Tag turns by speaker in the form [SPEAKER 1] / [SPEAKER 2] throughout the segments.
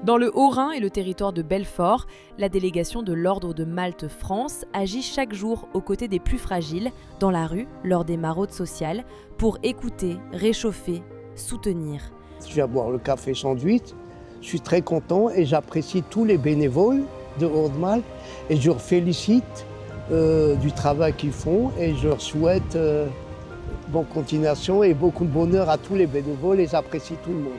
[SPEAKER 1] Dans le Haut-Rhin et le territoire de Belfort, la délégation de l'Ordre de Malte France agit chaque jour aux côtés des plus fragiles, dans la rue, lors des maraudes sociales, pour écouter, réchauffer, soutenir.
[SPEAKER 2] Je viens boire le café sandwich, je suis très content et j'apprécie tous les bénévoles de Haute-Malte et je leur félicite du travail qu'ils font et je leur souhaite bonne continuation et beaucoup de bonheur à tous les bénévoles et j'apprécie tout le monde.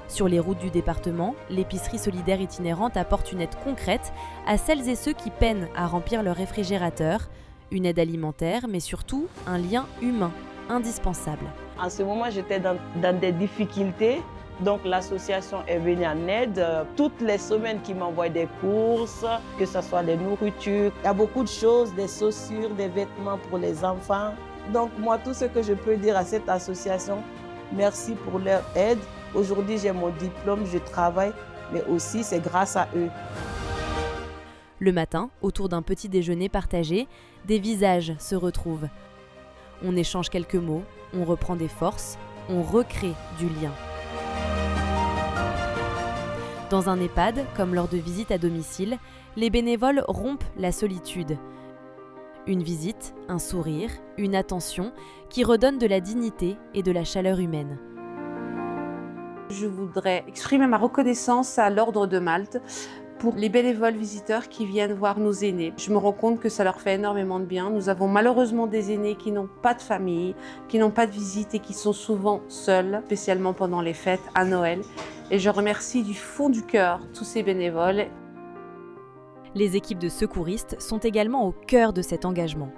[SPEAKER 1] Sur les routes du département, l'épicerie solidaire itinérante apporte une aide concrète à celles et ceux qui peinent à remplir leur réfrigérateur, une aide alimentaire, mais surtout un lien humain indispensable.
[SPEAKER 3] En ce moment, j'étais dans des difficultés, donc l'association est venue en aide. Toutes les semaines, qui m'envoient des courses, que ce soit des nourritures, il y a beaucoup de choses, des chaussures, des vêtements pour les enfants. Donc moi, tout ce que je peux dire à cette association, merci pour leur aide. Aujourd'hui, j'ai mon diplôme, je travaille, mais aussi c'est grâce à eux.
[SPEAKER 1] Le matin, autour d'un petit déjeuner partagé, des visages se retrouvent. On échange quelques mots, on reprend des forces, on recrée du lien. Dans un EHPAD, comme lors de visites à domicile, les bénévoles rompent la solitude. Une visite, un sourire, une attention qui redonne de la dignité et de la chaleur humaine.
[SPEAKER 4] Je voudrais exprimer ma reconnaissance à l'Ordre de Malte pour les bénévoles visiteurs qui viennent voir nos aînés. Je me rends compte que ça leur fait énormément de bien. Nous avons malheureusement des aînés qui n'ont pas de famille, qui n'ont pas de visite et qui sont souvent seuls, spécialement pendant les fêtes à Noël. Et je remercie du fond du cœur tous ces bénévoles.
[SPEAKER 1] Les équipes de secouristes sont également au cœur de cet engagement.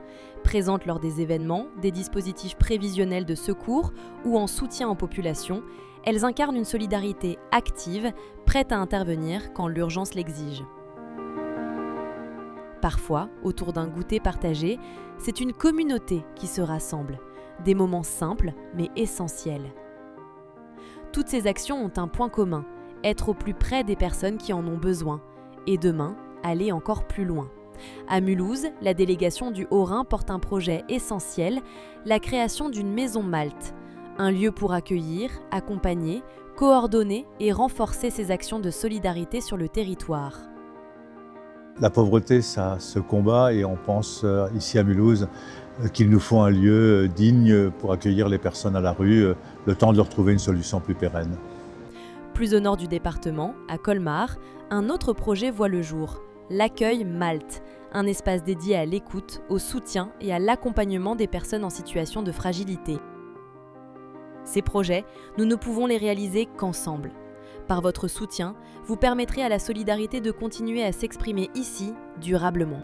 [SPEAKER 1] Présentes lors des événements, des dispositifs prévisionnels de secours ou en soutien aux populations, elles incarnent une solidarité active, prête à intervenir quand l'urgence l'exige. Parfois, autour d'un goûter partagé, c'est une communauté qui se rassemble. Des moments simples, mais essentiels. Toutes ces actions ont un point commun, être au plus près des personnes qui en ont besoin. Et demain, aller encore plus loin. À Mulhouse, la délégation du Haut-Rhin porte un projet essentiel, la création d'une maison Malte. Un lieu pour accueillir, accompagner, coordonner et renforcer ces actions de solidarité sur le territoire.
[SPEAKER 5] La pauvreté, ça se combat et on pense ici à Mulhouse qu'il nous faut un lieu digne pour accueillir les personnes à la rue, le temps de leur trouver une solution plus pérenne.
[SPEAKER 1] Plus au nord du département, à Colmar, un autre projet voit le jour, l'accueil Malte, un espace dédié à l'écoute, au soutien et à l'accompagnement des personnes en situation de fragilité. Ces projets, nous ne pouvons les réaliser qu'ensemble. Par votre soutien, vous permettrez à la solidarité de continuer à s'exprimer ici durablement.